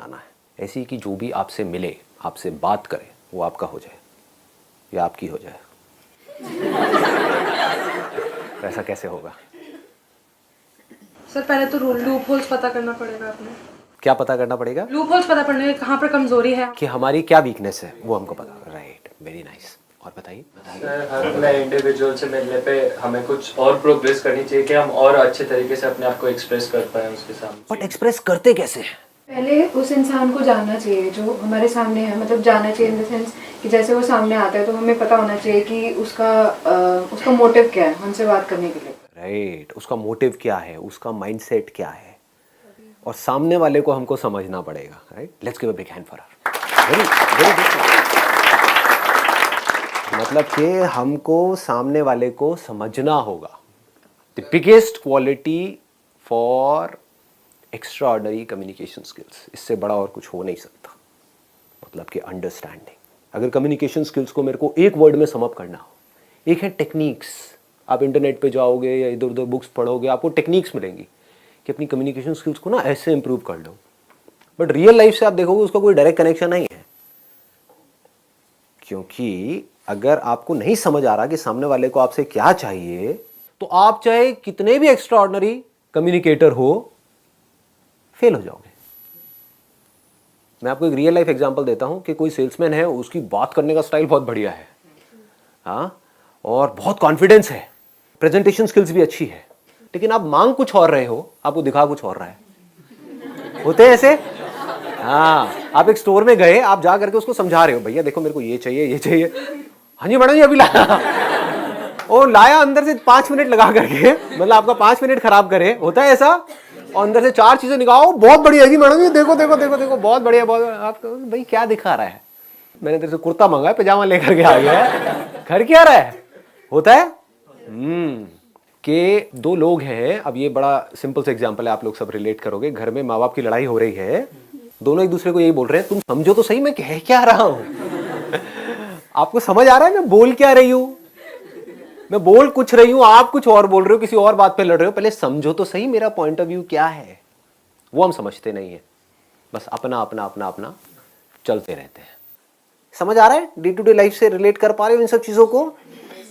बनाना है, ऐसी कि जो भी आपसे मिले, आपसे बात करे, वो आपका हो जाए या आपकी हो जाए। ऐसा कैसे होगा? सर पहले तो लूप होल्स पता करना पड़ेगा अपने। क्या पता करना पड़ेगा? लूप होल्स पता करना है, कहाँ पर कमजोरी है, कि हमारी क्या वीकनेस है, वो हमको पता। Right, very nice. और बताइए। सर हर नए इंडिविजुअल से मिलने पे हमें कुछ और प्रोग्रेस करनी चाहिए कि हम और अच्छे तरीके से अपने आप को एक्सप्रेस कर पाए उसके सामने। बट एक्सप्रेस करते कैसे हैं? पहले उस इंसान को जानना चाहिए जो हमारे सामने है, मतलब जानना चाहिए इन द सेंस कि जैसे वो सामने आता है तो हमें पता होना चाहिए कि उसका मोटिव क्या है हमसे बात करने के लिए। राइट, उसका मोटिव क्या है, उसका माइंडसेट क्या है, और सामने वाले को हमको समझना पड़ेगा। Right, let's give a big hand for her. Very very good. मतलब कि हमको सामने वाले को समझना होगा। The biggest quality for extra ordinary communication skills, इससे बड़ा और कुछ हो नहीं सकता। मतलब कि अंडरस्टैंडिंग। अगर कम्युनिकेशन स्किल्स को मेरे को एक वर्ड में सम अप करना हो, एक है टेक्निक्स। आप इंटरनेट पे जाओगे या इधर उधर बुक्स पढ़ोगे, आपको टेक्निक्स मिलेंगी कि अपनी कम्युनिकेशन स्किल्स को ना ऐसे इंप्रूव कर लो। बट रियल लाइफ से आप देखोगे उसका कोई डायरेक्ट कनेक्शन नहीं है, क्योंकि अगर आपको नहीं समझ आ रहा कि सामने वाले को आपसे क्या चाहिए, तो आप चाहे कितने भी एक्स्ट्रा ऑर्डिनरी कम्युनिकेटर हो, फेल हो जाओगे। मैं आपको एक रियल लाइफ एग्जांपल देता हूं कि कोई सेल्समैन है, उसकी बात करने का स्टाइल बहुत बढ़िया है, हाँ, और बहुत कॉन्फिडेंस है, प्रेजेंटेशन स्किल्स भी अच्छी है, लेकिन आप मांग कुछ और रहे हो, आपको दिखा कुछ और रहा है। होते हैं ऐसे। हाँ, आप एक स्टोर में गए, आप जा करके उसको समझा रहे हो, भैया देखो मेरे को ये चाहिए ये चाहिए। हाँ जी मैडम जी अभी लाया। और लाया अंदर से 5 मिनट लगा करके, मतलब आपका 5 मिनट खराब करे, होता है ऐसा। और अंदर से 4 चीजें निकालो, बहुत बढ़िया जी मैडम जी, देखो देखो देखो देखो बहुत बढ़िया बहुत। आप भाई क्या दिखा रहा है? मैंने तेरे से कुर्ता मांगा है, पजामा लेकर के आ गया है, घर क्या रहा है? होता है। कि 2 लोग हैं, अब ये बड़ा सिंपल सा एग्जांपल है, आप लोग सब रिलेट करोगे। घर में माँ बाप की लड़ाई हो रही है, दोनों एक दूसरे को यही बोल रहे हैं, तुम समझो तो सही मैं कह क्या रहा हूं। आपको समझ आ रहा है मैं बोल क्या रही हूं? मैं बोल कुछ रही हूं, आप कुछ और बोल रहे हो, किसी और बात पे लड़ रहे हो। पहले समझो तो सही मेरा पॉइंट ऑफ व्यू क्या है। वो हम समझते नहीं है, बस अपना अपना अपना अपना चलते रहते हैं। समझ आ रहा है? डे टू डे लाइफ से रिलेट कर पा रहे हो इन सब चीजों को?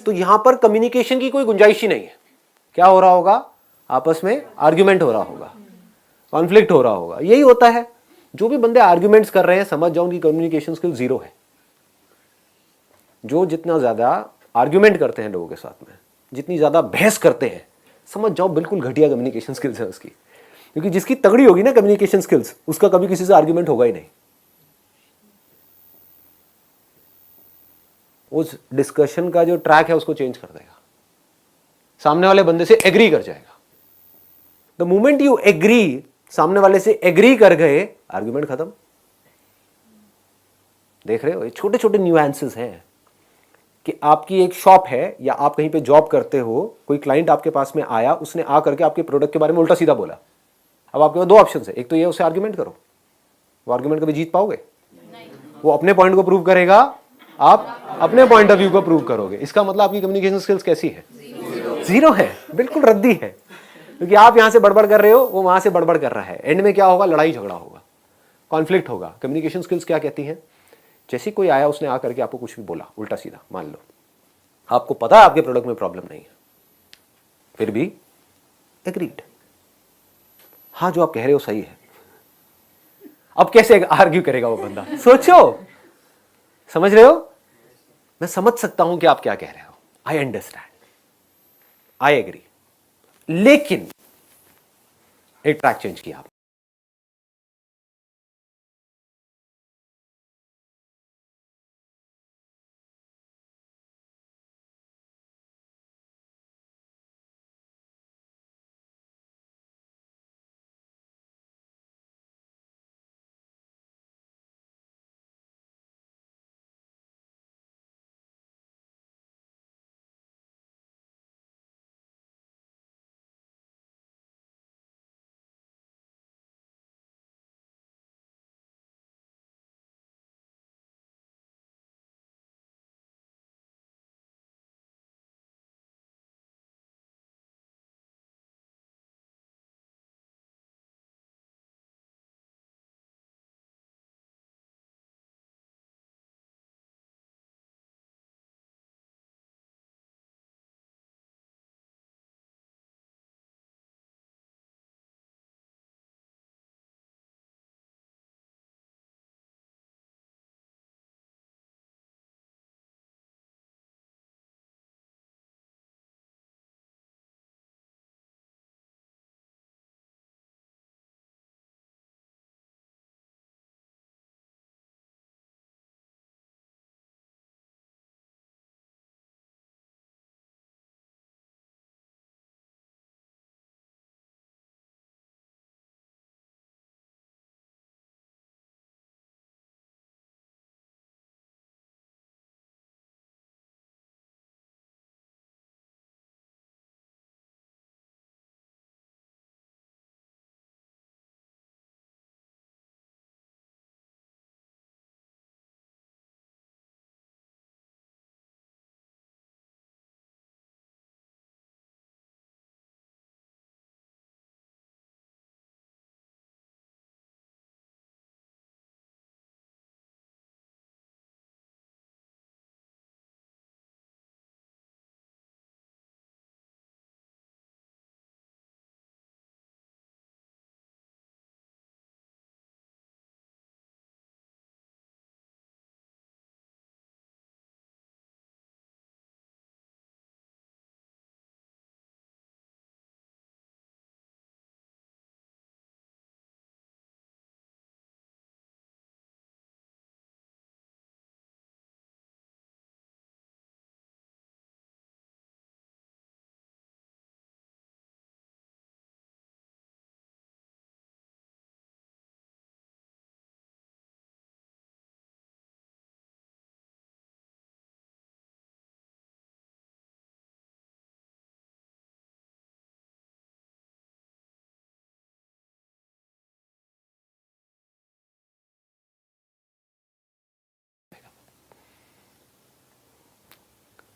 तो यहां पर कम्युनिकेशन की कोई गुंजाइश ही नहीं है। क्या हो रहा होगा? आपस में आर्ग्यूमेंट हो रहा होगा, कॉन्फ्लिक्ट हो रहा होगा। यही होता है। जो भी बंदे आर्ग्यूमेंट्स कर रहे हैं, समझ जाओ उनकी कम्युनिकेशन स्किल जीरो है। जो जितना ज्यादा आर्ग्यूमेंट करते हैं लोगों के साथ में, जितनी ज्यादा बहस करते हैं, समझ जाओ बिल्कुल घटिया कम्युनिकेशन स्किल्स है उसकी। क्योंकि जिसकी तगड़ी होगी ना कम्युनिकेशन स्किल्स, उसका कभी किसी से आर्ग्यूमेंट होगा ही नहीं। उस डिस्कशन का जो ट्रैक है उसको चेंज कर देगा, सामने वाले बंदे से एग्री कर जाएगा। द मोमेंट यू एग्री, सामने वाले से एग्री कर गए, आर्ग्यूमेंट खत्म। देख रहे हो, ये छोटे छोटे न्यूएंसेस हैं कि आपकी एक शॉप है या आप कहीं पे जॉब करते हो, कोई क्लाइंट आपके पास में आया, उसने आ करके आपके प्रोडक्ट के बारे में उल्टा सीधा बोला। अब आपके पास 2 ऑप्शन है, एक तो ये उससे आर्ग्यूमेंट करो, वो आर्ग्यूमेंट कभी जीत पाओगे? वो अपने पॉइंट को प्रूव करेगा, आप अपने पॉइंट ऑफ व्यू को प्रूव करोगे। इसका मतलब आपकी कम्युनिकेशन स्किल्स कैसी है? जीरो है, बिल्कुल रद्दी है। क्योंकि आप यहां से बड़बड़ कर रहे हो, वो वहां से बड़बड़ कर रहा है। एंड में क्या होगा? लड़ाई झगड़ा होगा, कॉन्फ्लिक्ट होगा। कम्युनिकेशन स्किल्स क्या कहती हैं? जैसे कोई आया, उसने आकर के आपको कुछ भी बोला उल्टा सीधा, मान लो आपको पता है आपके प्रोडक्ट में प्रॉब्लम नहीं है, फिर भी एग्रीड, हाँ जो आप कह रहे हो सही है। अब कैसे आर्ग्यू करेगा वो बंदा? सोचो, समझ रहे हो? मैं समझ सकता हूं कि आप क्या कह रहे हो, आई अंडरस्टैंड, आई एग्री, लेकिन एक ट्रैक चेंज किया आपने।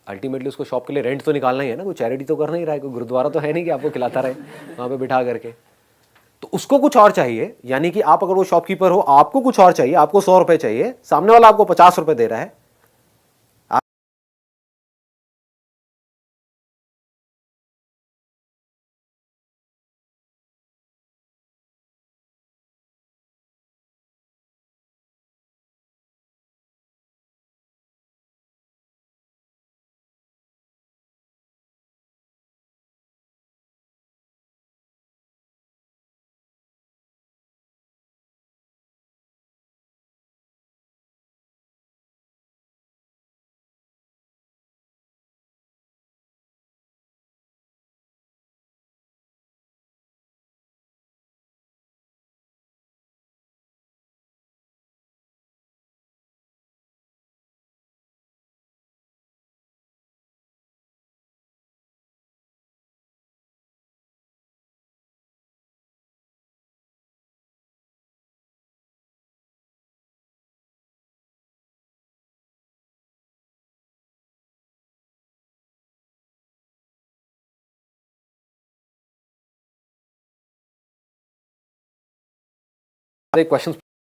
अल्टीमेटली उसको शॉप के लिए रेंट तो निकालना ही है ना, कोई चैरिटी तो कर नहीं रहा है, कोई गुरुद्वारा तो है नहीं कि आपको खिलाता रहे वहाँ पे बिठा करके। तो उसको कुछ और चाहिए, यानी कि आप अगर वो शॉपकीपर हो, आपको कुछ और चाहिए, आपको 100 रुपए चाहिए, सामने वाला आपको 50 रुपए दे रहा है। क्वेश्चन